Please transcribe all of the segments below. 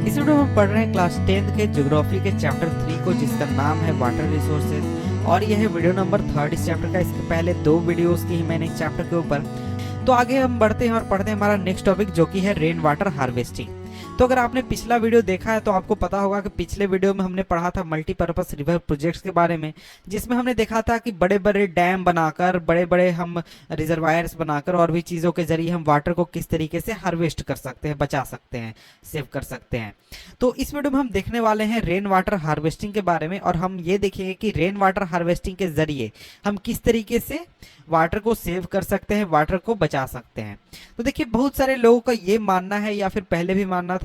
इस वीडियो में हम पढ़ रहे हैं क्लास 10th के ज्योग्राफी के चैप्टर 3 को, जिसका नाम है वाटर रिसोर्सेज। और यह है वीडियो नंबर 3 इस चैप्टर का। इसके पहले 2 वीडियोस की ही मैंने इस चैप्टर के ऊपर। तो आगे हम बढ़ते हैं और पढ़ते हैं हमारा नेक्स्ट टॉपिक, जो कि है रेन वाटर हार्वेस्टिंग। तो अगर आपने पिछला वीडियो देखा है तो आपको पता होगा कि पिछले वीडियो में हमने पढ़ा था मल्टीपर्पस रिवर प्रोजेक्ट्स के बारे में, जिसमें हमने देखा था कि बड़े बड़े डैम बनाकर, बड़े बड़े हम रिजर्वायर्स बनाकर और भी चीज़ों के जरिए हम वाटर को किस तरीके से हार्वेस्ट कर सकते हैं, बचा सकते हैं, सेव कर सकते हैं। तो इस वीडियो में हम देखने वाले हैं रेन वाटर हार्वेस्टिंग के बारे में, और हम ये देखेंगे कि रेन वाटर हार्वेस्टिंग के जरिए हम किस तरीके से वाटर को सेव कर सकते हैं, वाटर को बचा सकते हैं। तो देखिए, बहुत सारे लोगों का ये मानना है, या फिर पहले भी मानना था,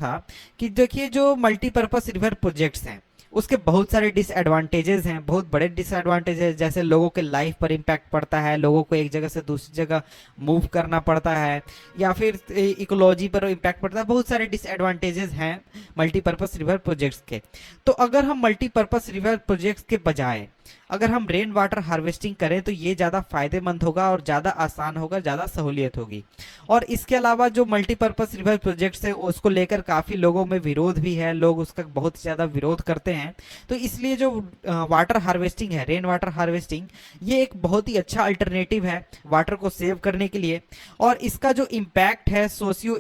कि देखिए जो मल्टीपर्पस रिवर प्रोजेक्ट्स हैं उसके बहुत सारे डिसएडवांटेजेस हैं, बहुत बड़े डिसएडवांटेजेस, जैसे लोगों के लाइफ पर इम्पैक्ट पड़ता है, लोगों को एक जगह से दूसरी जगह मूव करना पड़ता है, या फिर इकोलॉजी पर इम्पैक्ट पड़ता है। बहुत सारे डिसएडवांटेजेस हैं मल्टीपर्पस रिवर प्रोजेक्ट्स के। तो अगर हम मल्टीपर्पस रिवर प्रोजेक्ट्स के बजाय अगर हम रेन वाटर हार्वेस्टिंग करें तो ये ज़्यादा फायदेमंद होगा और ज़्यादा आसान होगा, ज़्यादा सहूलियत होगी। और इसके अलावा जो मल्टीपर्पस रिवर प्रोजेक्ट्स है उसको लेकर काफ़ी लोगों में विरोध भी है, लोग उसका बहुत ज़्यादा विरोध करते हैं। तो इसलिए जो वाटर हार्वेस्टिंग है, रेन वाटर हार्वेस्टिंग, ये एक बहुत ही अच्छा अल्टरनेटिव है वाटर को सेव करने के लिए। और इसका जो इम्पैक्ट है सोशियो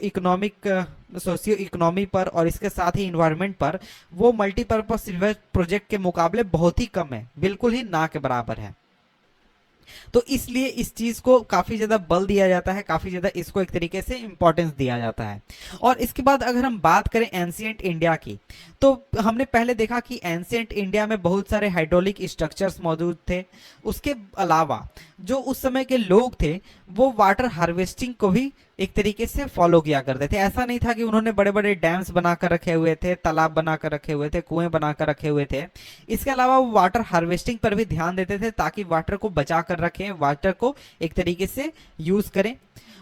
इकोनॉमी पर और इसके साथ ही इन्वायरमेंट पर, वो मल्टीपर्पस रिवर प्रोजेक्ट के मुकाबले बहुत ही कम है, बिल्कुल ही ना के बराबर है। तो इसलिए इस चीज को काफी ज्यादा बल दिया जाता है, काफी ज्यादा इसको एक तरीके से इंपॉर्टेंस दिया जाता है। और इसके बाद अगर हम बात करें एंशिएंट इंडिया की, तो हमने पहले देखा कि एंशिएंट इंडिया में बहुत सारे हाइड्रोलिक स्ट्रक्चर्स मौजूद थे। उसके अलावा जो उस समय के लोग थे वो वाटर हार्वेस्टिंग को भी एक तरीके से फॉलो किया करते थे। ऐसा नहीं था कि उन्होंने बड़े बड़े डैम्स बनाकर रखे हुए थे, तालाब बनाकर रखे हुए थे, कुएं बनाकर रखे हुए थे। इसके अलावा वो वाटर हार्वेस्टिंग पर भी ध्यान देते थे, ताकि वाटर को बचा कर रखें, वाटर को एक तरीके से यूज करें।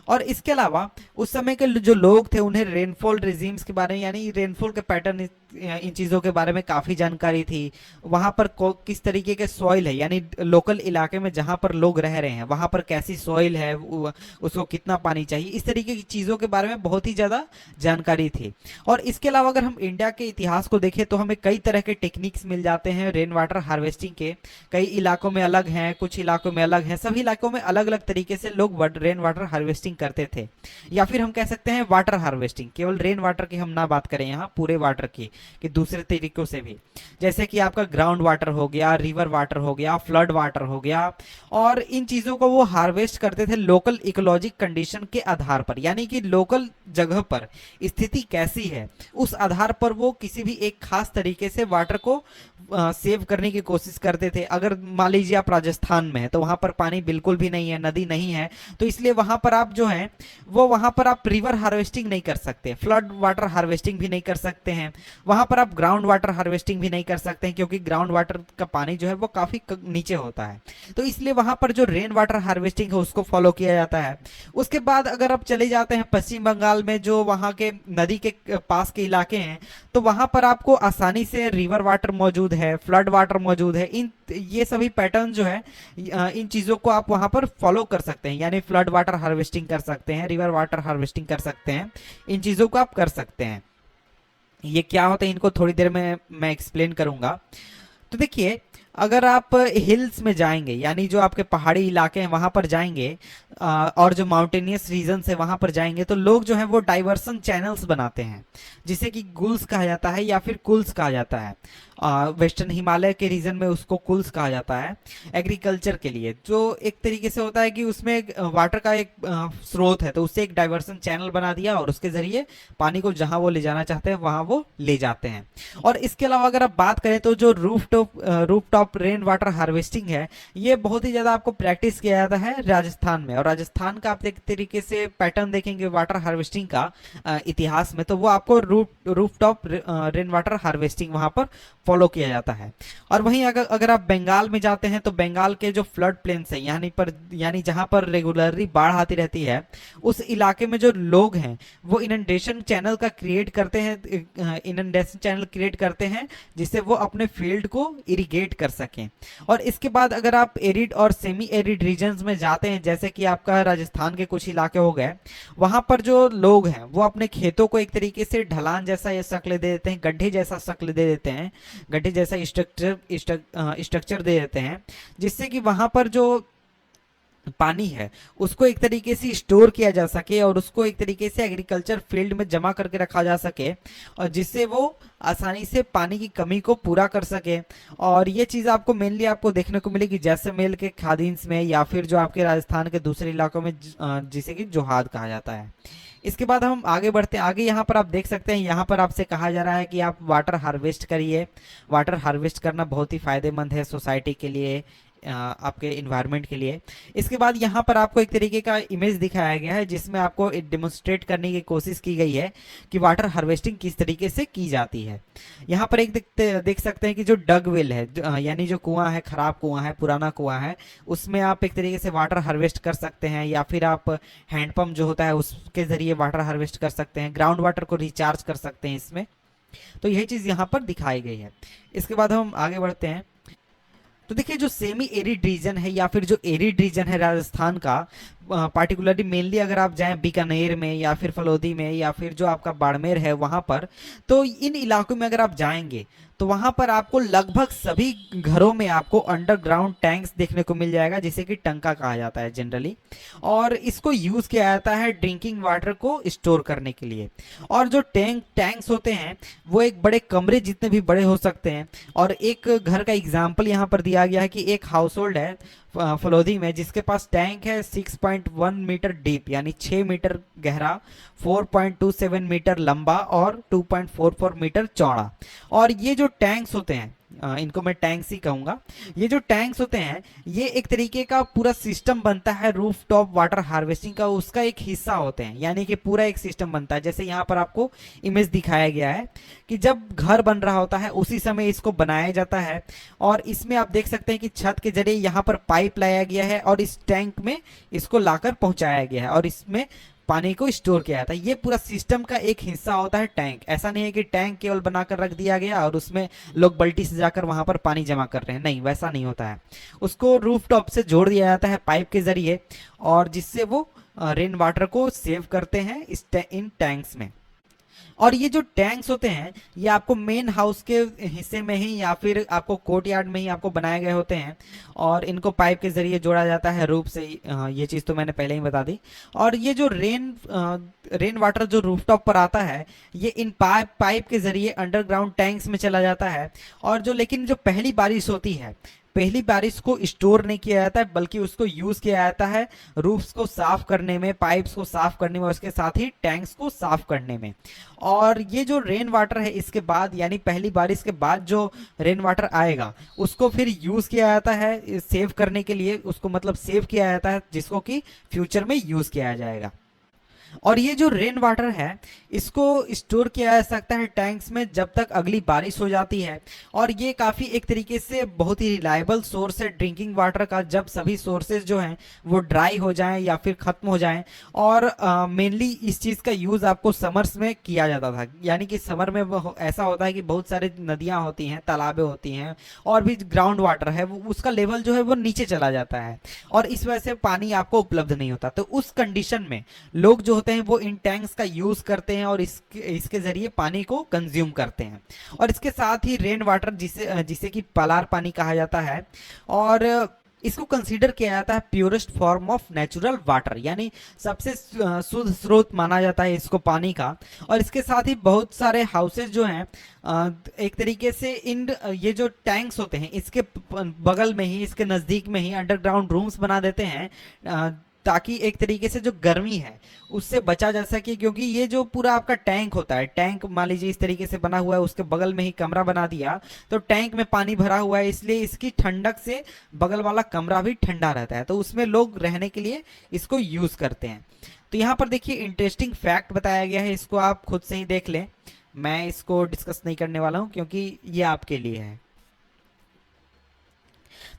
और इसके अलावा उस समय के जो लोग थे उन्हें रेनफॉल रिजीम्स के बारे में, यानी रेनफॉल के पैटर्न, इन चीज़ों के बारे में काफ़ी जानकारी थी। वहाँ पर किस तरीके के सॉइल है, यानी लोकल इलाके में जहाँ पर लोग रह रहे हैं वहाँ पर कैसी सॉइल है, उसको कितना पानी चाहिए, इस तरीके की चीज़ों के बारे में बहुत ही ज़्यादा जानकारी थी। और इसके अलावा अगर हम इंडिया के इतिहास को देखें तो हमें कई तरह के टेक्निक्स मिल जाते हैं रेन वाटर हार्वेस्टिंग के। कई इलाकों में अलग हैं, कुछ इलाकों में अलग हैं, सभी इलाकों में अलग अलग तरीके से लोग रेन वाटर हार्वेस्टिंग करते थे। या फिर हम कह सकते हैं वाटर हार्वेस्टिंग, केवल रेन वाटर की हम ना बात करें यहाँ, पूरे वाटर की, कि दूसरे तरीकों से भी, जैसे कि आपका ग्राउंड वाटर हो गया, रिवर वाटर हो गया, फ्लड वाटर हो गया। और इन चीजों को वो हार्वेस्ट करते थे लोकल इकोलॉजिक कंडीशन के आधार पर, यानी कि लोकल जगह पर स्थिति कैसी है उस आधार पर वो किसी भी एक खास तरीके से वाटर को सेव करने की कोशिश करते थे। अगर मान लीजिए आप राजस्थान में है तो वहां पर पानी बिल्कुल भी नहीं है, नदी नहीं है, तो इसलिए वहां पर आप जो है वो वहां पर आप रिवर हार्वेस्टिंग नहीं कर सकते, फ्लड वाटर हार्वेस्टिंग भी नहीं कर सकते हैं, वहां पर आप ग्राउंड वाटर हार्वेस्टिंग भी नहीं कर सकते हैं, क्योंकि ग्राउंड वाटर का पानी जो है वो काफी नीचे होता है। तो इसलिए वहां पर जो रेन वाटर हार्वेस्टिंग है उसको फॉलो किया जाता है। उसके बाद अगर आप चले जाते हैं पश्चिम बंगाल में, जो वहां के नदी के पास के इलाके हैं, तो वहां पर आपको आसानी से रिवर वाटर मौजूद है, फ्लड वाटर मौजूद है। ये सभी पैटर्न जो है, इन चीजों को आप वहां पर फॉलो कर सकते हैं, यानी फ्लड वाटर हार्वेस्टिंग कर सकते हैं, रिवर वाटर हार्वेस्टिंग कर सकते हैं, इन चीजों को आप कर सकते हैं। ये क्या होता है इनको थोड़ी देर में मैं एक्सप्लेन करूंगा। तो देखिए, अगर आप हिल्स में जाएंगे, यानी जो आपके पहाड़ी इलाके हैं वहां पर जाएंगे, और जो माउंटेनियस रीजन है वहां पर जाएंगे, तो लोग जो है वो डाइवर्सन चैनल्स बनाते हैं, जिसे कि गुल्स कहा जाता है या फिर कुल्स कहा जाता है। वेस्टर्न हिमालय के रीजन में उसको कुल्स कहा जाता है, एग्रीकल्चर के लिए। जो एक तरीके से होता है कि उसमें वाटर का एक स्रोत है, तो उससे एक डाइवर्सन चैनल बना दिया और उसके जरिए पानी को जहां वो ले जाना चाहते हैं वहां वो ले जाते हैं। और इसके अलावा अगर आप बात करें तो जो रूफटॉप रेन वाटर हार्वेस्टिंग है, ये बहुत ही ज्यादा आपको प्रैक्टिस किया जाता है राजस्थान में। और राजस्थान का आप एक तरीके से पैटर्न देखेंगे वाटर हार्वेस्टिंग का इतिहास में, तो वो आपको रूफटॉप रेन वाटर हार्वेस्टिंग वहां पर फॉलो किया जाता है। और वहीं अगर आप बंगाल में जाते हैं तो बंगाल के जो फ्लड प्लेन्स है, यानी जहां पर रेगुलरली बाढ़ आती रहती है, उस इलाके में जो लोग हैं वो इनंडेशन चैनल क्रिएट करते हैं, जिससे वो अपने फील्ड को इरिगेट कर सकें। और इसके बाद अगर आप एरिड और सेमी एरिड रीजन्स में जाते हैं, जैसे कि आपका राजस्थान के कुछ इलाके हो गए, वहां पर जो लोग हैं वो अपने खेतों को एक तरीके से ढलान जैसा ये शक्ल दे देते हैं, गड्ढे जैसा शक्ल दे देते हैं, गड्ढे जैसा स्ट्रक्चर दे देते हैं, जिससे कि वहां पर जो पानी है उसको एक तरीके से स्टोर किया जा सके और उसको एक तरीके से एग्रीकल्चर फील्ड में जमा करके रखा जा सके, और जिससे वो आसानी से पानी की कमी को पूरा कर सके। और ये चीज़ आपको मेनली आपको देखने को मिलेगी जैसलमेर के खादीन्स में, या फिर जो आपके राजस्थान के दूसरे इलाकों में जिसे कि जोहाद कहा जाता है। इसके बाद हम आगे बढ़ते हैं। आगे यहाँ पर आप देख सकते हैं, यहाँ पर आपसे कहा जा रहा है कि आप वाटर हार्वेस्ट करिए। वाटर हार्वेस्ट करना बहुत ही फायदेमंद है सोसाइटी के लिए, आपके इन्वायरमेंट के लिए। इसके बाद यहाँ पर आपको एक तरीके का इमेज दिखाया गया है जिसमें आपको डेमोन्स्ट्रेट करने की कोशिश की गई है कि वाटर हार्वेस्टिंग किस तरीके से की जाती है। यहाँ पर एक देख सकते हैं कि जो डग वेल है, यानी जो कुआं है, खराब कुआं है, पुराना कुआं है, उसमें आप एक तरीके से वाटर हार्वेस्ट कर सकते हैं, या फिर आप हैंडपम्प जो होता है उसके जरिए वाटर हार्वेस्ट कर सकते हैं, ग्राउंड वाटर को रिचार्ज कर सकते हैं इसमें। तो यही चीज़ यहाँ पर दिखाई गई है। इसके बाद हम आगे बढ़ते हैं। तो देखिए, जो सेमी एरिड रीजन है या फिर जो एरिड रीजन है राजस्थान का, पार्टिकुलरली मेनली अगर आप जाएं बीकानेर में या फिर फलोदी में या फिर जो आपका बाड़मेर है वहाँ पर, तो इन इलाकों में अगर आप जाएंगे तो वहाँ पर आपको लगभग सभी घरों में आपको अंडरग्राउंड टैंक्स देखने को मिल जाएगा, जिसे कि टंका कहा जाता है जनरली। और इसको यूज़ किया जाता है ड्रिंकिंग वाटर को स्टोर करने के लिए। और जो टैंक्स होते हैं वो एक बड़े कमरे जितने भी बड़े हो सकते हैं। और एक घर का एग्जाम्पल यहाँ पर दिया गया है कि एक हाउस होल्ड है फलोदी में जिसके पास टैंक है 6.1 मीटर डीप, यानी 6 मीटर गहरा, 4.27 मीटर लंबा और 2.44 मीटर चौड़ा। और ये जो टैंक्स होते हैं, इनको मैं टैंक्स ही कहूँगा, ये जो टैंक्स होते हैं ये एक तरीके का पूरा सिस्टम बनता है रूफ टॉप वाटर हार्वेस्टिंग का, उसका एक हिस्सा होते हैं, यानी कि पूरा एक सिस्टम बनता है। जैसे यहाँ पर आपको इमेज दिखाया गया है कि जब घर बन रहा होता है उसी समय इसको बनाया जाता है। और इसमें आप देख सकते हैं कि छत के जरिए यहाँ पर पाइप लाया गया है और इस टैंक में इसको लाकर पहुँचाया गया है और इसमें पानी को स्टोर किया जाता है। ये पूरा सिस्टम का एक हिस्सा होता है टैंक। ऐसा नहीं है कि टैंक केवल बनाकर रख दिया गया और उसमें लोग बाल्टी से जाकर वहां पर पानी जमा कर रहे हैं, नहीं, वैसा नहीं होता है। उसको रूफ टॉप से जोड़ दिया जाता है पाइप के जरिए, और जिससे वो रेन वाटर को सेव करते हैं इन टैंक्स में। और ये जो टैंक्स होते हैं ये आपको मेन हाउस के हिस्से में ही या फिर आपको कोर्टयार्ड में ही आपको बनाए गए होते हैं, और इनको पाइप के जरिए जोड़ा जाता है रूफ से। ये चीज़ तो मैंने पहले ही बता दी। और ये जो रेन वाटर जो रूफटॉप पर आता है ये इन पाइप के जरिए अंडरग्राउंड टैंक्स में चला जाता है। और जो लेकिन जो पहली बारिश होती है, पहली बारिश को स्टोर नहीं किया जाता है बल्कि उसको यूज किया जाता है रूफ्स को साफ करने में, पाइप्स को साफ करने में, उसके साथ ही टैंक्स को साफ करने में। और ये जो रेन वाटर है इसके बाद, यानी पहली बारिश के बाद जो रेन वाटर आएगा उसको फिर यूज किया जाता है सेव करने के लिए, उसको मतलब सेव किया जाता है जिसको कि फ्यूचर में यूज किया जाएगा। और ये जो रेन वाटर है इसको स्टोर किया जा सकता है टैंक्स में जब तक अगली बारिश हो जाती है। और ये काफ़ी एक तरीके से बहुत ही रिलायबल सोर्स है ड्रिंकिंग वाटर का, जब सभी सोर्सेज जो हैं वो ड्राई हो जाएं या फिर ख़त्म हो जाएं। और मेनली इस चीज़ का यूज़ आपको समर्स में किया जाता था, यानी कि समर में ऐसा होता है कि बहुत सारी नदियाँ होती हैं, तालाबें होती हैं और भी ग्राउंड वाटर है वो उसका लेवल जो है वो नीचे चला जाता है और इस वजह से पानी आपको उपलब्ध नहीं होता। तो उस कंडीशन में लोग जो होते हैं वो इन टैंक्स का यूज करते हैं और इसके जरिए पानी को कंज्यूम करते हैं। और इसके साथ ही रेन वाटर जिसे कि पलार पानी कहा जाता है, और इसको कंसीडर किया जाता है purest form of natural water, यानी सबसे शुद्ध स्रोत माना जाता है इसको पानी का। और इसके साथ ही बहुत सारे हाउसेज जो हैं एक तरीके से इन ये जो टैंक्स होते हैं इसके बगल में ही, इसके नज़दीक में ही अंडरग्राउंड रूम्स बना देते हैं ताकि एक तरीके से जो गर्मी है उससे बचा जा सके। क्योंकि ये जो पूरा आपका टैंक होता है, टैंक मान लीजिए इस तरीके से बना हुआ है, उसके बगल में ही कमरा बना दिया तो टैंक में पानी भरा हुआ है, इसलिए इसकी ठंडक से बगल वाला कमरा भी ठंडा रहता है, तो उसमें लोग रहने के लिए इसको यूज करते हैं। तो यहाँ पर देखिए इंटरेस्टिंग फैक्ट बताया गया है, इसको आप खुद से ही देख लें, मैं इसको डिस्कस नहीं करने वाला हूँ क्योंकि ये आपके लिए है।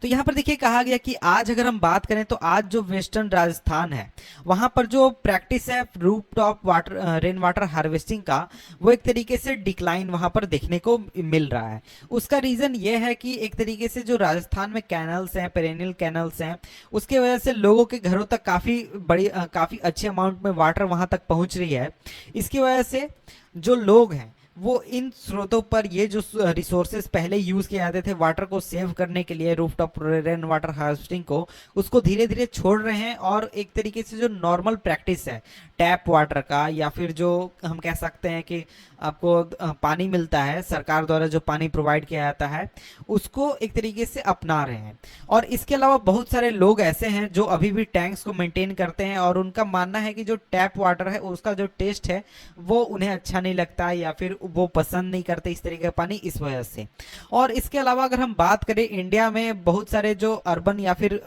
तो यहाँ पर देखिए कहा गया कि आज अगर हम बात करें तो आज जो वेस्टर्न राजस्थान है वहां पर जो प्रैक्टिस है roof top water rain water harvesting का, वो एक तरीके से डिक्लाइन वहां पर देखने को मिल रहा है। उसका रीजन ये है कि एक तरीके से जो राजस्थान में कैनल्स हैं, पेरेनियल कैनल्स हैं, उसके वजह से लोगों के घरों तक काफी अच्छे अमाउंट में वाटर वहां तक पहुंच रही है। इसकी वजह से जो लोग हैं वो इन स्रोतों पर, ये जो रिसोर्सेज पहले यूज किए जाते थे वाटर को सेव करने के लिए, रूफटॉप रेन वाटर हार्वेस्टिंग को, उसको धीरे धीरे छोड़ रहे हैं। और एक तरीके से जो नॉर्मल प्रैक्टिस है टैप वाटर का, या फिर जो हम कह सकते हैं कि आपको पानी मिलता है सरकार द्वारा, जो पानी प्रोवाइड किया जाता है, उसको एक तरीके से अपना रहे हैं। और इसके अलावा बहुत सारे लोग ऐसे हैं जो अभी भी टैंक्स को मेंटेन करते हैं और उनका मानना है कि जो टैप वाटर है उसका जो टेस्ट है वो उन्हें अच्छा नहीं लगता, या फिर वो पसंद नहीं करते इस तरीके का पानी, इस वजह से। और इसके अलावा अगर हम बात करें, इंडिया में बहुत सारे जो अर्बन या फिर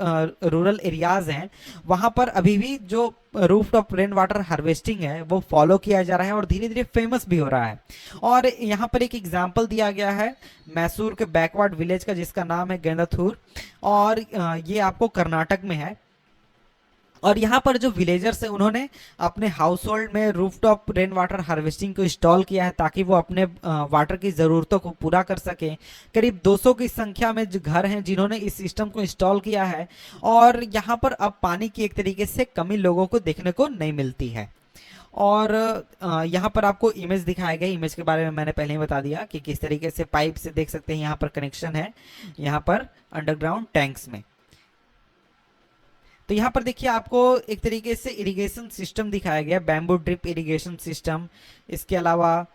रूरल एरियाज हैं वहां पर अभी भी जो रूफटॉप रेन वाटर हार्वेस्टिंग है वो फॉलो किया जा रहा है और धीरे धीरे फेमस भी हो रहा है। और यहाँ पर एक एग्जांपल दिया गया है मैसूर के बैकवर्ड विलेज का, जिसका नाम है गेंदाथुर, और ये आपको कर्नाटक में है। और यहाँ पर जो विलेजर्स हैं उन्होंने अपने हाउस होल्ड में रूफटॉप रेन वाटर हार्वेस्टिंग को इंस्टॉल किया है ताकि वो अपने वाटर की ज़रूरतों को पूरा कर सकें। करीब 200 की संख्या में जो घर हैं जिन्होंने इस सिस्टम को इंस्टॉल किया है, और यहाँ पर अब पानी की एक तरीके से कमी लोगों को देखने को नहीं मिलती है। और यहाँ पर आपको इमेज दिखाया गया, इमेज के बारे में मैंने पहले ही बता दिया कि किस तरीके से पाइप से देख सकते हैं यहाँ पर कनेक्शन है, यहाँ पर अंडरग्राउंड टैंक्स में। तो यहाँ पर देखिए आपको एक तरीके से इरिगेशन सिस्टम दिखाया गया, बैम्बू ड्रिप इरिगेशन सिस्टम। इसके अलावा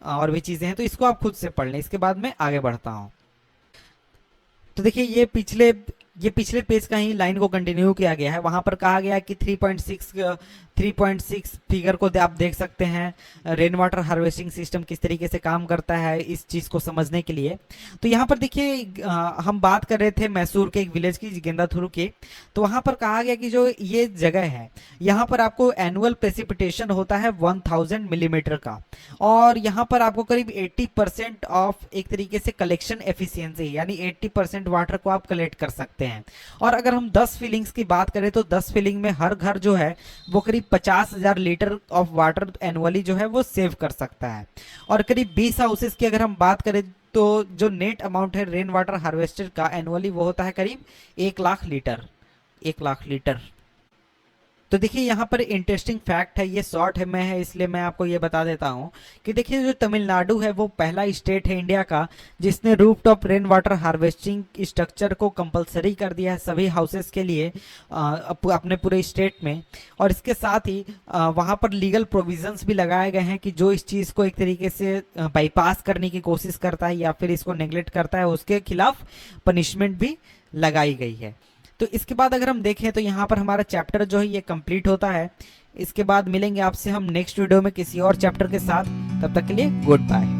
और भी चीजें हैं, तो इसको आप खुद से पढ़ लें। इसके बाद मैं आगे बढ़ता हूँ। तो देखिए ये पिछले पेज का ही लाइन को कंटिन्यू किया गया है। वहां पर कहा गया है कि 3.6 फिगर को आप देख सकते हैं, रेन वाटर हार्वेस्टिंग सिस्टम किस तरीके से काम करता है इस चीज को समझने के लिए। तो यहाँ पर देखिए हम बात कर रहे थे मैसूर के एक विलेज की, गेंदाथुरु की। तो वहां पर कहा गया कि जो ये जगह है यहाँ पर आपको एनुअल प्रेसिपिटेशन होता है 1000 मिलीमीटर का, और यहाँ पर आपको करीब 80% ऑफ एक तरीके से कलेक्शन एफिशिएंसी, यानी 80% वाटर को आप कलेक्ट कर सकते हैं। और अगर हम 10 फिलिंग्स की बात करें तो 10 फिलिंग में हर घर जो है वो करीब 50,000 लीटर ऑफ वाटर एनुअली जो है वो सेव कर सकता है। और करीब 20 हाउसेस की अगर हम बात करें तो जो नेट अमाउंट है रेन वाटर हार्वेस्टेड का एनुअली वो होता है करीब 1 लाख लीटर। 1 लाख लीटर। तो देखिए यहाँ पर इंटरेस्टिंग फैक्ट है, ये शॉर्ट है मैं है इसलिए मैं आपको ये बता देता हूँ कि देखिए जो तमिलनाडु है वो पहला स्टेट है इंडिया का जिसने rooftop rain water harvesting structure को कंपलसरी कर दिया है सभी हाउसेस के लिए अपने पूरे स्टेट में। और इसके साथ ही वहाँ पर लीगल प्रोविजंस भी लगाए गए हैं कि जो इस चीज़ को एक तरीके से बाईपास करने की कोशिश करता है या फिर इसको नेग्लेक्ट करता है उसके खिलाफ पनिशमेंट भी लगाई गई है। तो इसके बाद अगर हम देखें तो यहाँ पर हमारा चैप्टर जो है ये कंप्लीट होता है। इसके बाद मिलेंगे आपसे हम नेक्स्ट वीडियो में किसी और चैप्टर के साथ। तब तक के लिए गुड बाय।